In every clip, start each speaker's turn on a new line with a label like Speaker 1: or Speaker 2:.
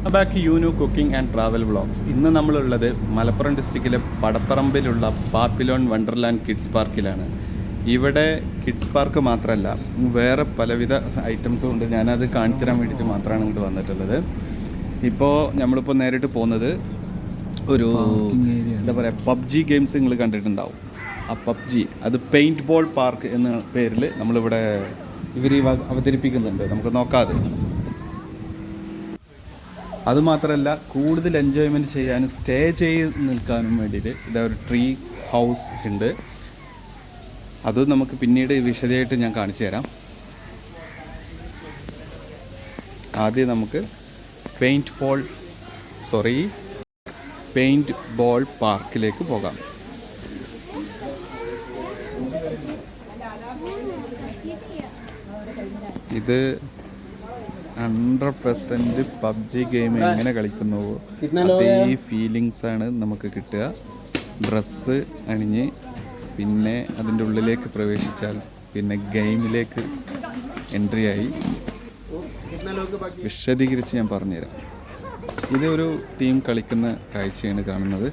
Speaker 1: Back യൂനു cooking and travel vlogs. ഇന്ന് നമ്മളുള്ളത് മലപ്പുറം ഡിസ്ട്രിക്റ്റിലെ പടപ്പറമ്പിലുള്ള പാപ്പിലോൺ വണ്ടർലാൻഡ് കിഡ്സ് പാർക്കിലാണ്. ഇവിടെ കിഡ്സ് പാർക്ക് മാത്രമല്ല, വേറെ പലവിധ ഐറ്റംസും ഉണ്ട്. ഞാനത് കാണിച്ചു തരാൻ വേണ്ടിയിട്ട് മാത്രമാണ് ഇങ്ങോട്ട് വന്നിട്ടുള്ളത്. ഇപ്പോൾ നമ്മളിപ്പോൾ നേരിട്ട് പോകുന്നത് ഒരു എന്താ പറയുക, പബ്ജി ഗെയിംസ് നിങ്ങൾ കണ്ടിട്ടുണ്ടാവും. ആ പബ്ജി അത് പെയിൻറ്റ് ബോൾ പാർക്ക് എന്ന പേരിൽ നമ്മളിവിടെ ഇവർ അവതരിപ്പിക്കുന്നുണ്ട്. നമുക്ക് നോക്കാതെ. അതുമാത്രമല്ല, കൂടുതൽ എൻജോയ്മെൻറ്റ് ചെയ്യാനും സ്റ്റേ ചെയ്ത് നിൽക്കാനും വേണ്ടിയിട്ട് ഇതാ ഒരു ട്രീ ഹൗസ് ഉണ്ട്. അത് നമുക്ക് പിന്നീട് വിശദമായിട്ട് ഞാൻ കാണിച്ചു തരാം. ആദ്യം നമുക്ക് പെയിൻറ്റ് ബോൾ പാർക്കിലേക്ക് പോകാം. ഇത് 100% പബ്ജി ഗെയിം എങ്ങനെ കളിക്കുന്നുവോ അതേ ഫീലിങ്സാണ് നമുക്ക് കിട്ടുക. ഡ്രസ്സ് അണിഞ്ഞ് പിന്നെ അതിൻ്റെ ഉള്ളിലേക്ക് പ്രവേശിച്ചാൽ പിന്നെ ഗെയിമിലേക്ക് എൻട്രി ആയി. വിശദീകരിച്ച് ഞാൻ പറഞ്ഞുതരാം. ഇതൊരു ടീം കളിക്കുന്ന കാഴ്ചയാണ് കാണുന്നത്.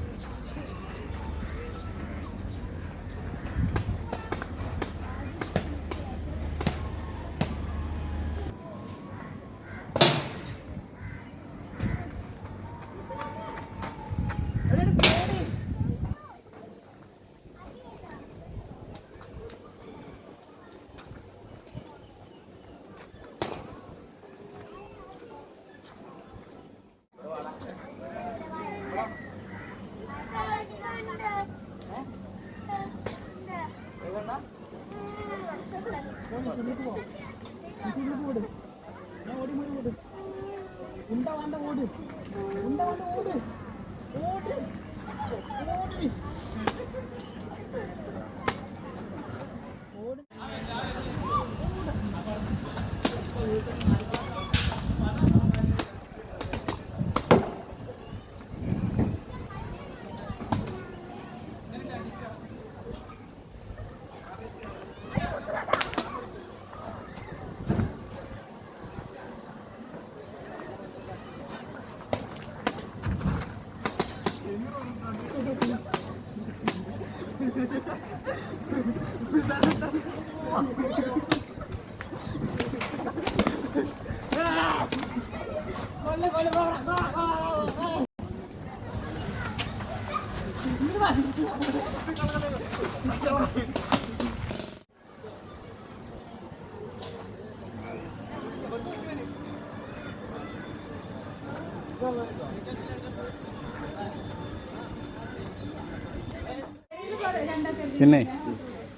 Speaker 1: പിന്നെ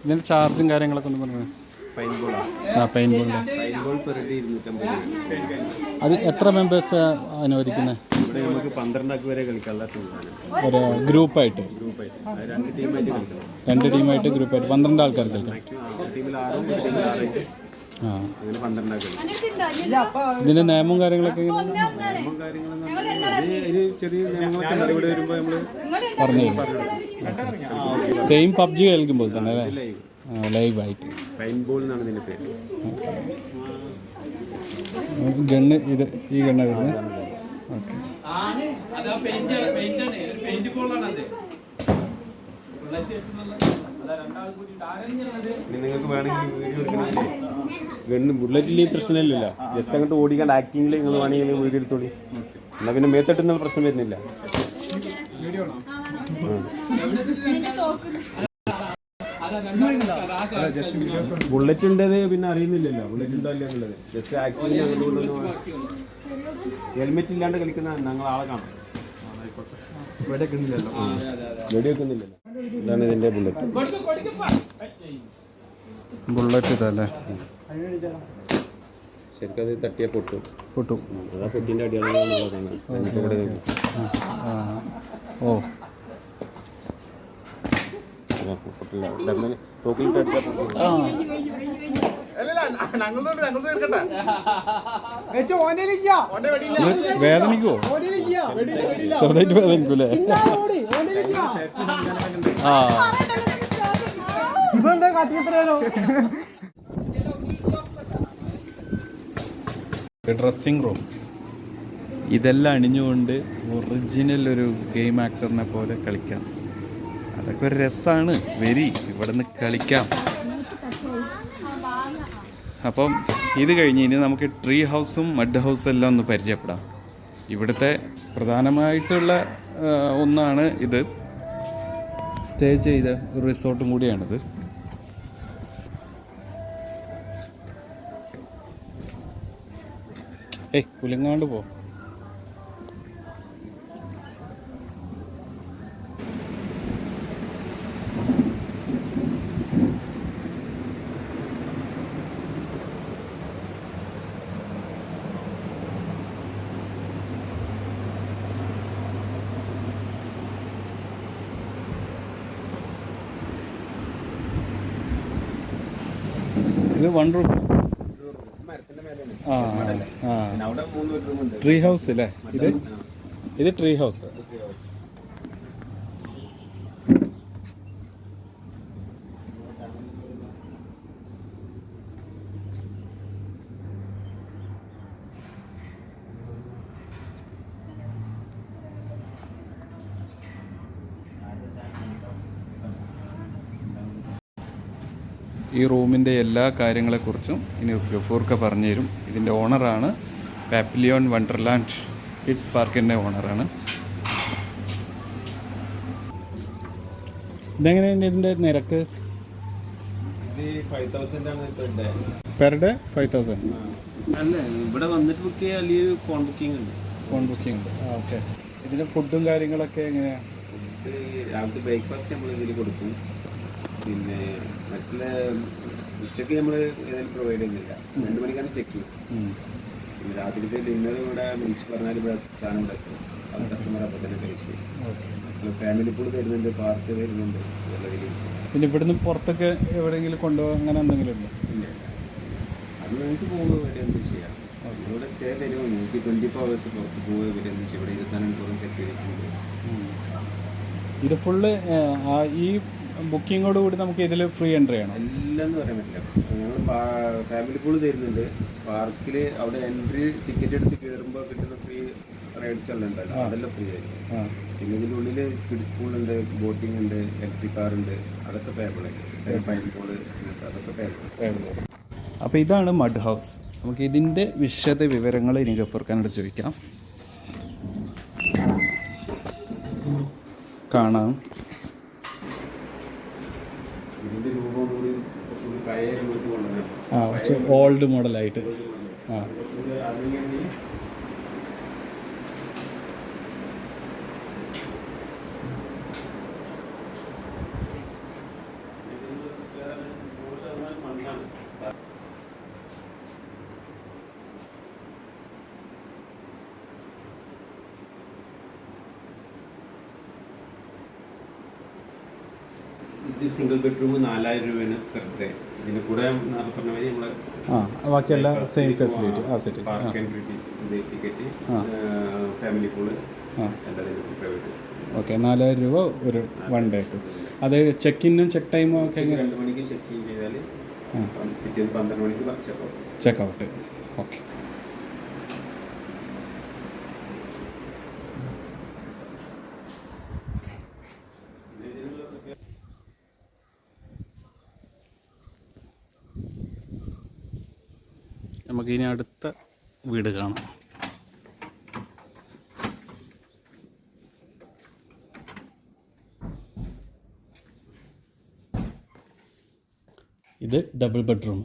Speaker 1: ഇതിൻ്റെ ചാർജും കാര്യങ്ങളൊക്കെ ഒന്ന് പറഞ്ഞു. അത് എത്ര മെമ്പേഴ്സ് അനുവദിക്കുന്നത്?
Speaker 2: ഇവിടെ നമുക്ക് 12 വരെ കളിക്കാനുള്ള
Speaker 1: ഒരു ഗ്രൂപ്പായിട്ട് 2 ടീമായിട്ട് ഗ്രൂപ്പായിട്ട് 12 ആൾക്കാർ കളിക്കാം. ഇതിന്റെ നിയമവും കാര്യങ്ങളൊക്കെ പറഞ്ഞു. സെയിം പബ്ജി കളിക്കുമ്പോൾ തന്നെ അല്ലേ, ലൈവായിട്ട്. ഗണ്ണ് ഇത് ഈ ഗണ്ണ വരുന്നത്. ഓക്കെ,
Speaker 2: നിങ്ങൾക്ക് വേണമെങ്കിൽ ഗണ്ണ് ബുള്ളറ്റിൽ പ്രശ്നമില്ലല്ലോ. ജസ്റ്റ് അങ്ങോട്ട് ഓടിക്കാണ്ട് ആക്ടിങ്ങിൽ നിങ്ങൾ വേണമെങ്കിൽ വീഡിയോ എടുത്തോളി. എന്നാൽ പിന്നെ മേത്തട്ടുന്ന പ്രശ്നം വരുന്നില്ല. ബുള്ളറ്റ് ഉണ്ടത് പിന്നെ അറിയുന്നില്ലല്ലോ, ബുള്ളറ്റ് ഉണ്ടോ ഇല്ല എന്നുള്ളത്. ജസ്റ്റ് ആക്ടിങ്ങിൽ അങ്ങോട്ട് ഹെൽമെറ്റ് ഇല്ലാണ്ട് കളിക്കുന്ന ഞങ്ങൾ ആളെ കാണാം. വെടിവെക്കുന്നില്ലല്ലോ. ഇതാണ് ഇതിന്റെ
Speaker 1: ബുള്ളറ്റ് ഇതല്ലേ.
Speaker 2: ശരിക്കും അത് തട്ടിയാൽ പൊട്ടും. അതാ പൊട്ടിൻ്റെ അടിയാണ്.
Speaker 1: ഓ, വേദനിക്കോ? ചെറുതായിട്ട് വേദനിക്കൂലേ? ഡ്രസ്സിംഗ് റൂം ഇതെല്ലാം അണിഞ്ഞുകൊണ്ട് ഒറിജിനൽ ഒരു ഗെയിം ആക്ടറിനെ പോലെ കളിക്കാം. അതൊക്കെ ഒരു രസമാണ്. വരി ഇവിടെ നിന്ന് കളിക്കാം. അപ്പം ഇത് കഴിഞ്ഞ് ഇനി നമുക്ക് ട്രീ ഹൗസും മഡ് ഹൗസും എല്ലാം ഒന്ന് പരിചയപ്പെടാം. ഇവിടുത്തെ പ്രധാനമായിട്ടുള്ള ഒന്നാണ് ഇത്. സ്റ്റേ ചെയ്ത ഒരു റിസോർട്ടും കൂടിയാണിത്. കുലുങ്ങാണ്ട് പോ. ഇത് 1 റൂം. ട്രീ ഹൗസ് അല്ലേ ഇത് ട്രീ ഹൗസ്. ഈ റൂമിൻ്റെ എല്ലാ കാര്യങ്ങളെക്കുറിച്ചും ഇനി ഗഫൂർക്ക പറഞ്ഞു തരും. ഇതിൻ്റെ ഓണറാണ്, പാപ്പിലിയോൺ വണ്ടർലാൻഡ് കിഡ്സ് പാർക്കിൻ്റെ ഓണറാണ്. ഇതെങ്ങനെയുണ്ട് ഇതിൻ്റെ നിരക്ക്? Per day 5,000.
Speaker 2: അല്ല, ഇവിടെ വന്നിട്ട് ബുക്ക് ചെയ്യാൻ അല്ലെങ്കിൽ ഫോൺ ബുക്കിംഗ് ഉണ്ട്.
Speaker 1: ഫോൺ ബുക്കിംഗ് ഉണ്ട്. ഓക്കെ. ഇതിൻ്റെ ഫുഡും കാര്യങ്ങളൊക്കെ എങ്ങനെയാണ്?
Speaker 2: ഫുഡ് രാവിലത്തെ ബ്രേക്ക്ഫാസ്റ്റ് നമ്മൾ ഇതിൽ കൊടുക്കും. പിന്നെ മറ്റുള്ള ഉച്ചയ്ക്ക് നമ്മൾ ഏതായാലും പ്രൊവൈഡ് ചെയ്യുന്നില്ല. 2 മണിക്കാണ് ചെക്ക് ചെയ്യും. പിന്നെ രാത്രിത്തെ ഡിന്നർ ഇവിടെ വിളിച്ച് പറഞ്ഞാൽ ഇവിടെ സാധനം ഉണ്ടാക്കും. അത് കസ്റ്റമർ അപ്പോൾ തന്നെ കഴിച്ച്. ഫാമിലി പൂൾ തരുന്നുണ്ട്, പാർക്ക് തരുന്നുണ്ട്.
Speaker 1: പിന്നെ ഇവിടുന്ന് പുറത്തൊക്കെ എവിടെയെങ്കിലും കൊണ്ടുപോകാൻ അങ്ങനെ എന്തെങ്കിലും ഉണ്ടോ?
Speaker 2: ഇല്ല, അത് നിങ്ങൾക്ക് പോകുമ്പോൾ ഇവിടെ എന്ത് ചെയ്യാം. ഇവിടെ സ്റ്റേ തരുമോ? നിങ്ങൾക്ക് 24 hours പുറത്ത് പോകുക. ഇവിടെ എന്ത് ചെയ്യും? ഇവിടെ 24 മണിക്കൂറും സെക്യൂരിറ്റി ഉണ്ട്.
Speaker 1: ഇത് ഫുള്ള് ഈ ബുക്കിങ്ങോട് കൂടി നമുക്ക് ഇതിൽ ഫ്രീ എൻട്രി ആണ്?
Speaker 2: എല്ലാം എന്ന് പറയാൻ പറ്റില്ല. ഞങ്ങൾ ഫാമിലി പൂൾ തരുന്നുണ്ട്. പാർക്കിൽ അവിടെ എൻട്രി ടിക്കറ്റ് എടുത്ത് കയറുമ്പോൾ കിട്ടുന്ന ഫ്രീ റൈഡ്സ് എല്ലാം ഉണ്ടല്ലോ, അതെല്ലാം ഫ്രീ ആയിരിക്കും. പിന്നെ ഇതിൻ്റെ ഉള്ളിൽ കിഡ്സ് പൂളുണ്ട്, ബോട്ടിംഗ് ഉണ്ട്, ഇലക്ട്രിക് കാർ ഉണ്ട്. അതൊക്കെ പേബിളായിരിക്കും. പൈൻ പൂള് അതൊക്കെ പേബിൾ.
Speaker 1: അപ്പോൾ ഇതാണ് മഡ് ഹൗസ്. നമുക്ക് ഇതിൻ്റെ വിശദ വിവരങ്ങൾ ഇനി ഗഫൂർഖാനോട് ചോദിക്കാം. കാണാം.
Speaker 2: ഇതിൻ്റെ രൂപം കൂടി കുറച്ചുകൂടി പഴയ രൂപത്തിൽ കൊണ്ടുവരണം.
Speaker 1: കുറച്ച് ഓൾഡ് മോഡലായിട്ട്.
Speaker 2: ഇത് സിംഗിൾ ബെഡ്റൂം 4,000 രൂപയാണ് പെർ ഡേ. ഇതിന് കൂടെ പറഞ്ഞ മാതിരി നമ്മളെ
Speaker 1: ബാക്കിയെല്ലാം same facility
Speaker 2: park and ticket, family pool എല്ലാത്തിനും പ്രൈവറ്റ്.
Speaker 1: ഓക്കെ. 4,000 രൂപ ഒരു 1 ഡേക്ക്. അത് ചെക്ക് ഇന്നും ചെക്ക് ടൈമും ഒക്കെ
Speaker 2: 2 മണിക്ക് ചെക്ക് ഇൻ ചെയ്താൽ പിറ്റേന്ന് 12 മണിക്ക്
Speaker 1: ചെക്ക് ഔട്ട്. ഓക്കെ. നമുക്കിനി അടുത്ത വീട് കാണാം. ഇത് ഡബിൾ ബെഡ്റൂം.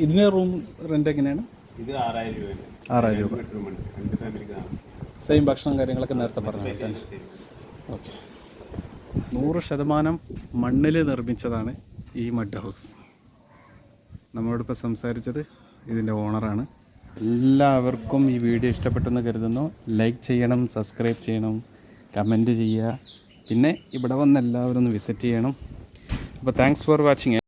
Speaker 1: ഇതിന് റൂം റെൻ്റ് എങ്ങനെയാണ്?
Speaker 2: ഇത് 6,000 രൂപയാണ്.
Speaker 1: 6,000 രൂപ.
Speaker 2: ബെഡ്റൂമുണ്ട്, 2 ഫാമിലിക്ക് താമസം.
Speaker 1: സെയിം ഭക്ഷണം കാര്യങ്ങളൊക്കെ നേരത്തെ പറഞ്ഞ പോലെ തന്നെ. ഓക്കെ. 100% മണ്ണിൽ നിർമ്മിച്ചതാണ് ഈ മഡ് ഹൗസ്. നമ്മളോടിപ്പോൾ സംസാരിച്ചത് ഇതിൻ്റെ ഓണറാണ്. എല്ലാവർക്കും ഈ വീഡിയോ ഇഷ്ടപ്പെട്ടെന്ന് കരുതുന്നു. ലൈക്ക് ചെയ്യണം, സബ്സ്ക്രൈബ് ചെയ്യണം, കമൻറ്റ് ചെയ്യുക. പിന്നെ ഇവിടെ വന്ന് എല്ലാവരും ഒന്ന് വിസിറ്റ് ചെയ്യണം. അപ്പോൾ താങ്ക്സ് ഫോർ വാച്ചിങ്.